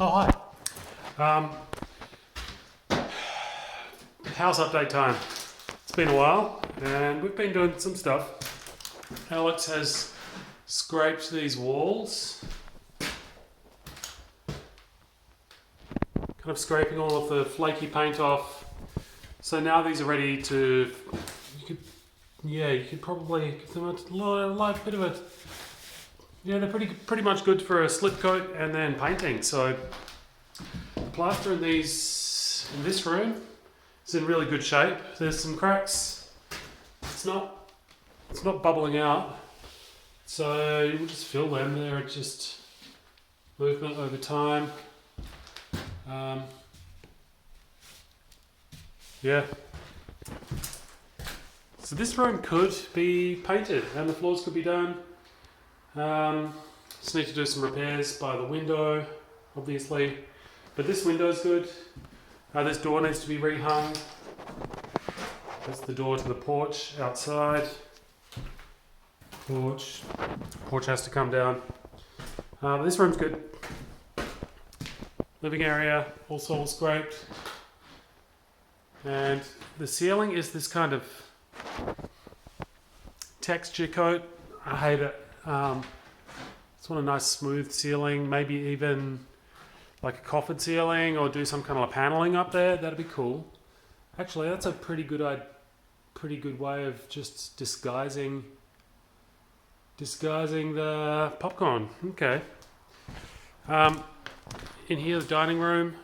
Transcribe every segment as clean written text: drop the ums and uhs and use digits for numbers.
Oh, hi. Um, House update time. It's been a while and we've been doing some stuff. Alex has scraped these walls, kind of scraping all of the flaky paint off. So now these are ready to, you could probably give them a light bit of a, they're pretty much good for a slip coat and then painting. So the plaster in this room is in really good shape. There's some cracks. It's not bubbling out. So you will just fill them. They're just movement over time. Yeah. So this room could be painted and the floors could be done. Just need to do some repairs by the window, obviously. But this window's good. This door needs to be rehung. That's the door to the porch outside. Porch has to come down. This room's good. Living area, also all scraped. And the ceiling is this kind of texture coat. I hate it. Just want a nice smooth ceiling, maybe even like a coffered ceiling, or do some kind of paneling up there. That'd be cool. Actually, that's a pretty good way of just disguising the popcorn. Okay. In here, the dining room.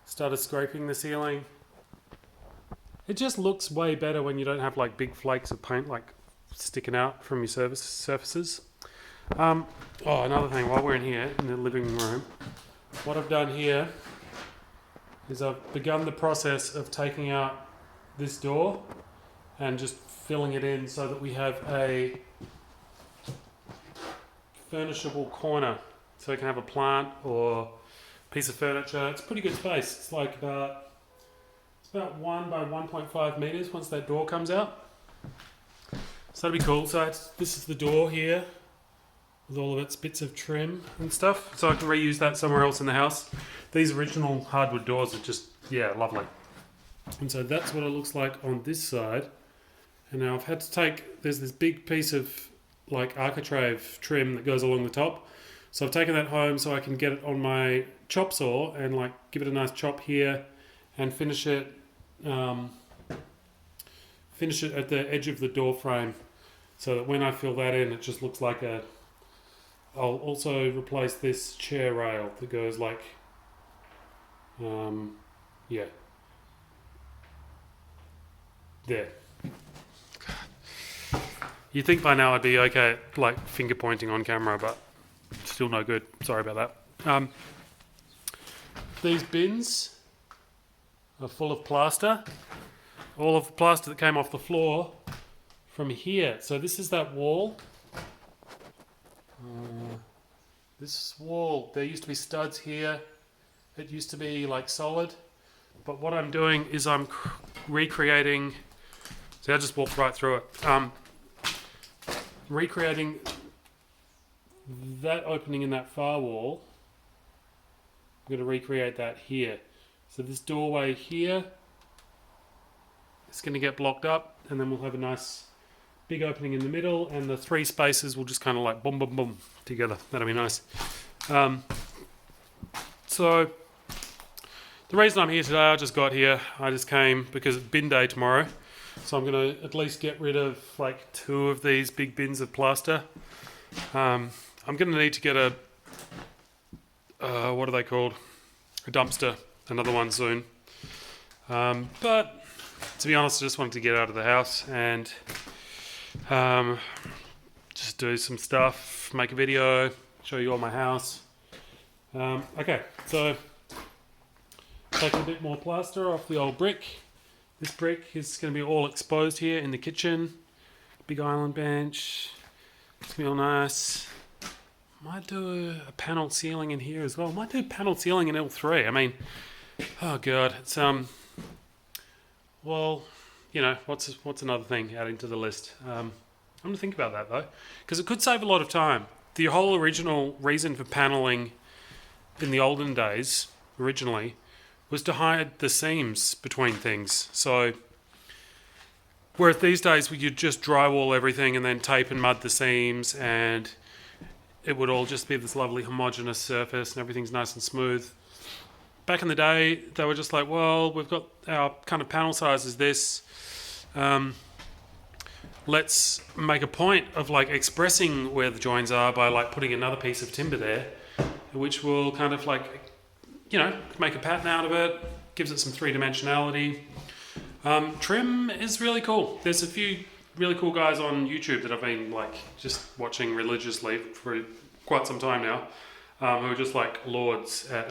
Started scraping the ceiling. It just looks way better when you don't have like big flakes of paint like sticking out from your surfaces. Another thing, while we're in here in the living room, what I've done here is I've begun the process of taking out this door and just filling it in so that we have a furnishable corner, so we can have a plant or a piece of furniture. It's a pretty good space. It's about 1 by 1.5 meters once that door comes out. So that'd be cool. So this is the door here with all of its bits of trim and stuff. So I can reuse that somewhere else in the house. These original hardwood doors are just, lovely. And so that's what it looks like on this side. And now I've had to there's this big piece of like architrave trim that goes along the top. So I've taken that home so I can get it on my chop saw and give it a nice chop here and finish it at the edge of the door frame, so that when I fill that in, it just looks like I'll also replace this chair rail that goes there. You'd think by now I'd be okay at finger pointing on camera, but still no good. Sorry about that. These bins are full of plaster. All of the plaster that came off the floor from here. So this is that wall. This wall, there used to be studs here. It used to be solid. But what I'm doing is I'm recreating. See, I just walked right through it. Recreating that opening in that far wall. I'm going to recreate that here. So this doorway here is going to get blocked up, and then we'll have a nice big opening in the middle, and the three spaces will just kind of boom, boom, boom together. That'll be nice. So the reason I'm here today, I just got here. I just came because it's bin day tomorrow. So I'm going to at least get rid of 2 of these big bins of plaster. I'm going to need to get what are they called? A dumpster. Another one soon. But to be honest, I just wanted to get out of the house and just do some stuff, make a video, show you all my house. Okay, so taking a bit more plaster off the old brick. This brick is going to be all exposed here in the kitchen. Big island bench. It's going to be all nice. Might do a panelled ceiling in here as well. Might do panelled ceiling in L3. I mean, oh god, it's what's another thing adding to the list? I'm going to think about that though, because it could save a lot of time. The whole original reason for panelling in the olden days, originally, was to hide the seams between things. So, whereas these days you'd just drywall everything and then tape and mud the seams, and it would all just be this lovely homogeneous surface and everything's nice and smooth. Back in the day, they were just like, well, we've got our kind of panel size is this. Let's make a point of like expressing where the joins are by like putting another piece of timber there, which will kind of like, make a pattern out of it, gives it some three-dimensionality. Trim is really cool. There's a few really cool guys on YouTube that I've been like just watching religiously for quite some time now, who are just like lords at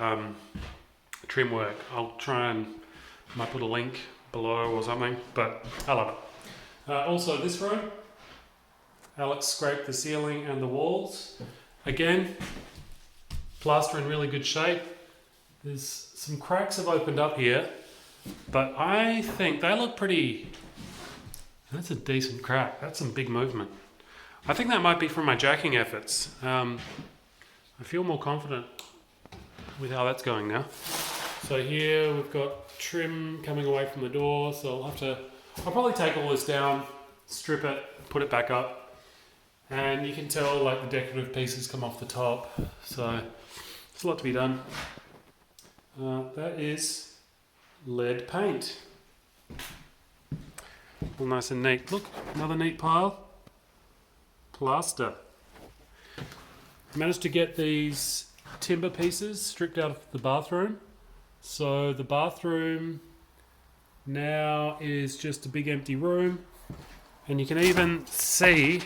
trim work. I'll try and might put a link below or something, but I love it. Also this room, Alex scraped the ceiling and the walls. Again, plaster in really good shape. There's some cracks have opened up here, but I think they look pretty. That's a decent crack. That's some big movement. I think that might be from my jacking efforts. I feel more confident with how that's going now. So here we've got trim coming away from the door, so I'll probably take all this down, strip it, put it back up, and you can tell like the decorative pieces come off the top, so there's a lot to be done. That is lead paint. All nice and neat. Look, another neat pile. Plaster. I managed to get these timber pieces stripped out of the bathroom. So the bathroom now is just a big empty room. And you can even see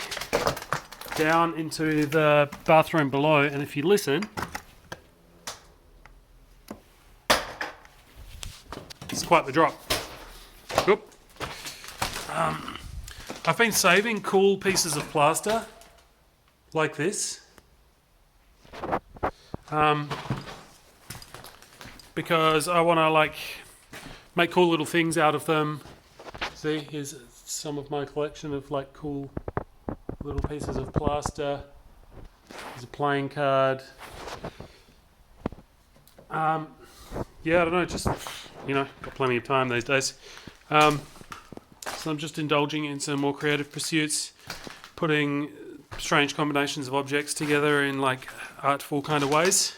down into the bathroom below. And if you listen, it's quite the drop. Oop. I've been saving cool pieces of plaster like this because I want to like make cool little things out of them. See, here's some of my collection of like cool little pieces of plaster. There's a playing card. Yeah, I don't know, just, got plenty of time these days. So I'm just indulging in some more creative pursuits, putting strange combinations of objects together in like artful kind of ways.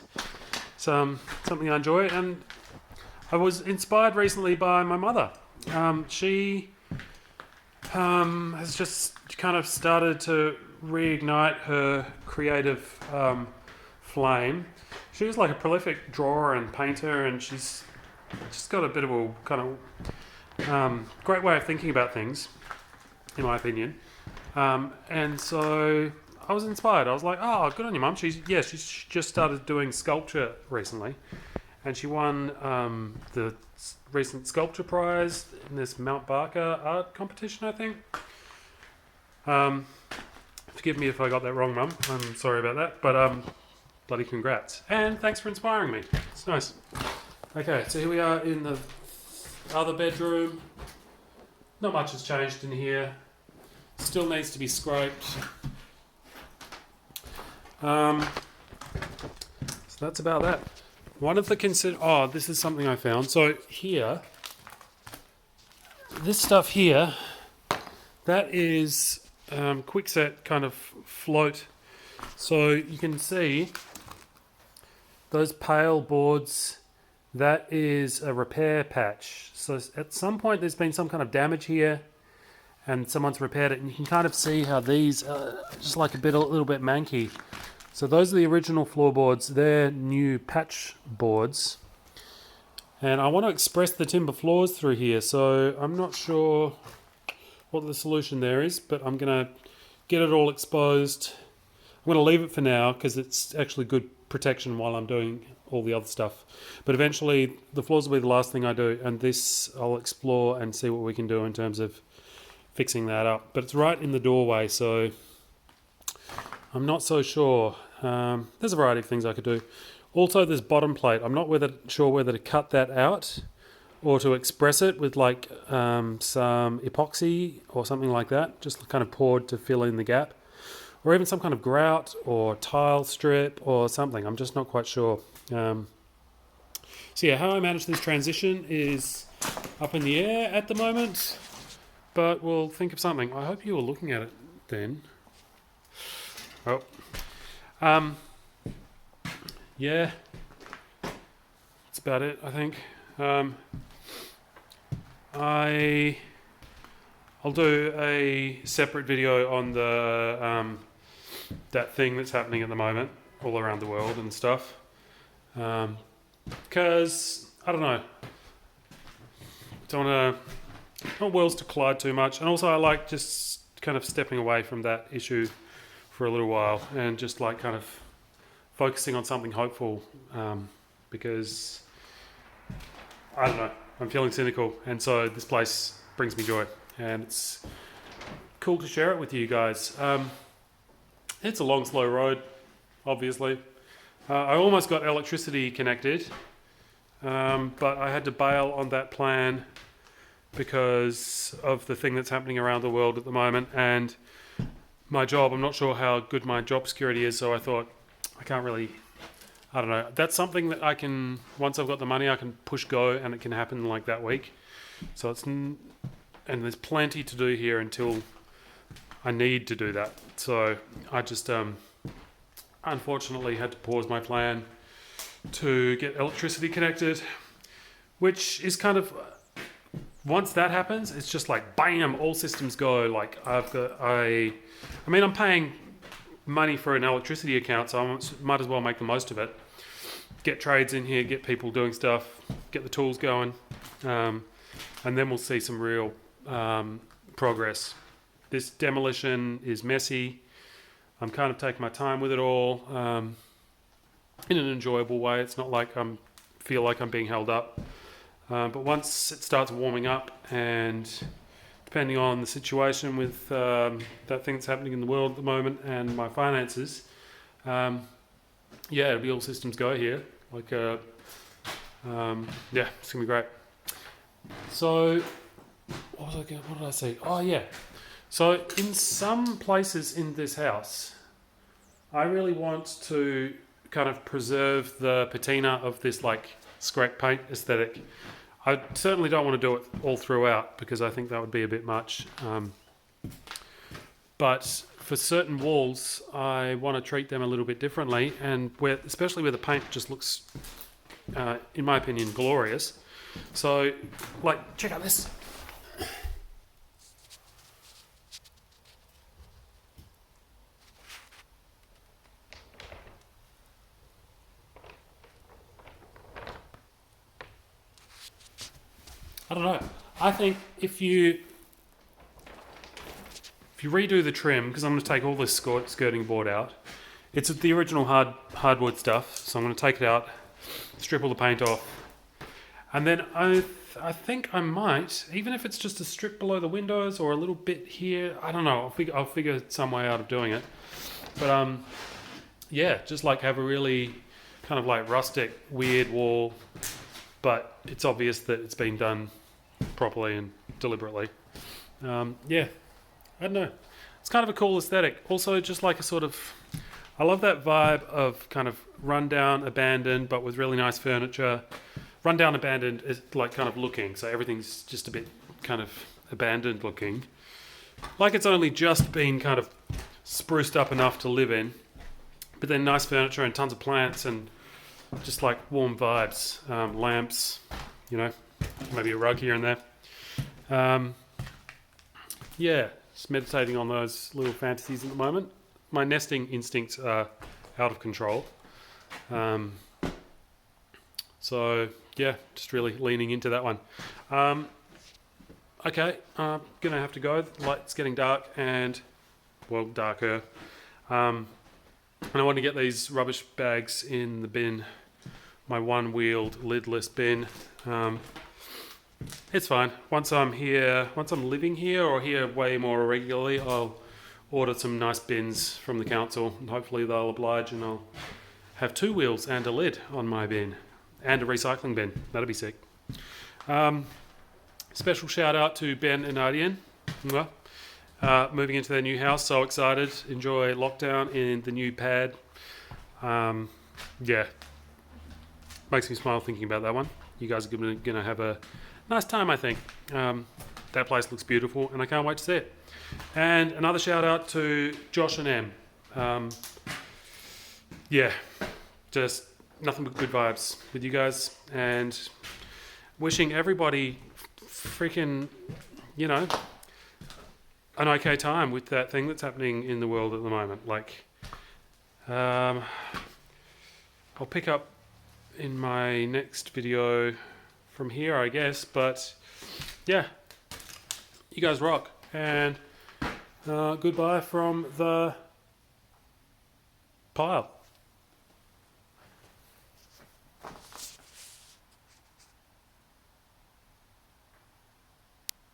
So something I enjoy, and I was inspired recently by my mother. She has just kind of started to reignite her creative flame. She was like a prolific drawer and painter, and she's just got a bit of a kind of great way of thinking about things, in my opinion. And so I was inspired. I was like, oh, good on you, Mum. She's just started doing sculpture recently, and she won the recent sculpture prize in this Mount Barker art competition, I think. Forgive me if I got that wrong, Mum. I'm sorry about that, but bloody congrats. And thanks for inspiring me. It's nice. Okay, so here we are in the other bedroom. Not much has changed in here. Still needs to be scraped. So that's about that. One of the this is something I found. So here, this stuff here, that is quickset kind of float. So you can see those pale boards, that is a repair patch. So at some point there's been some kind of damage here and someone's repaired it, and you can kind of see how these are just like a little bit manky. So those are the original floorboards. They're new patch boards. And I want to express the timber floors through here, so I'm not sure what the solution there is, but I'm going to get it all exposed. I'm going to leave it for now because it's actually good protection while I'm doing all the other stuff. But eventually the floors will be the last thing I do, and this I'll explore and see what we can do in terms of fixing that up. But it's right in the doorway, so I'm not so sure. There's a variety of things I could do. Also, this bottom plate, I'm not sure whether to cut that out or to express it with like some epoxy or something like that, just kind of poured to fill in the gap, or even some kind of grout or tile strip or something. I'm just not quite sure. So yeah, how I manage this transition is up in the air at the moment, but we'll think of something. I hope you were looking at it then. Oh. Yeah. That's about it, I think. I'll do a separate video on the that thing that's happening at the moment all around the world and stuff. Because I don't know. Don't want worlds to collide too much, and also I like just kind of stepping away from that issue for a little while and just like kind of focusing on something hopeful, because I don't know, I'm feeling cynical, and so this place brings me joy, and it's cool to share it with you guys. It's a long, slow road, obviously. I almost got electricity connected, but I had to bail on that plan because of the thing that's happening around the world at the moment, and my job, I'm not sure how good my job security is, so I thought, I can't really, I don't know. That's something that I can, once I've got the money, I can push go, and it can happen like that week. So and there's plenty to do here until I need to do that. So I just unfortunately had to pause my plan to get electricity connected, which is kind of, once that happens, it's just like bam, all systems go. Like I mean, I'm paying money for an electricity account, so I might as well make the most of it. Get trades in here, get people doing stuff, get the tools going, and then we'll see some real progress. This demolition is messy. I'm kind of taking my time with it all, in an enjoyable way. It's not like feel like I'm being held up. But once it starts warming up, and depending on the situation with that thing that's happening in the world at the moment and my finances, yeah, it'll be all systems go here. Like, yeah, it's gonna be great. So, what did I say? Oh yeah. So in some places in this house, I really want to kind of preserve the patina of this like scrap paint aesthetic. I certainly don't want to do it all throughout because I think that would be a bit much. But for certain walls, I want to treat them a little bit differently, and especially where the paint just looks, in my opinion, glorious. So, like, check out this. I don't know. I think if you redo the trim, because I'm going to take all this skirting board out. It's the original hardwood stuff, so I'm going to take it out, strip all the paint off, and then I think I might, even if it's just a strip below the windows or a little bit here. I don't know. I'll figure some way out of doing it. But yeah, just like have a really kind of like rustic, weird wall, but it's obvious that it's been done properly and deliberately. Yeah, I don't know. It's kind of a cool aesthetic. Also, just like a sort of, I love that vibe of kind of rundown, abandoned, but with really nice furniture. Rundown, abandoned is like kind of looking, so everything's just a bit kind of abandoned looking. Like it's only just been kind of spruced up enough to live in, but then nice furniture and tons of plants and just like warm vibes, lamps, you know, maybe a rug here and there. Yeah, just meditating on those little fantasies at the moment. My nesting instincts are out of control. So yeah, just really leaning into that one. Okay, I'm gonna have to go. The light's getting dark and, well, darker. And I want to get these rubbish bags in the bin, my one-wheeled lidless bin. It's fine. Once I'm living here or here way more regularly, I'll order some nice bins from the council, and hopefully they'll oblige, and I'll have two wheels and a lid on my bin, and a recycling bin. That'll be sick. Special shout out to Ben and Ardian. moving into their new house. So excited. Enjoy lockdown in the new pad. Yeah, makes me smile thinking about that one. You guys are going to have a nice time, I think. That place looks beautiful, and I can't wait to see it. And another shout out to Josh and Em. Yeah, just nothing but good vibes with you guys, and wishing everybody freaking, an okay time with that thing that's happening in the world at the moment. Like, I'll pick up in my next video from here, I guess. But yeah, you guys rock, and goodbye from the pile.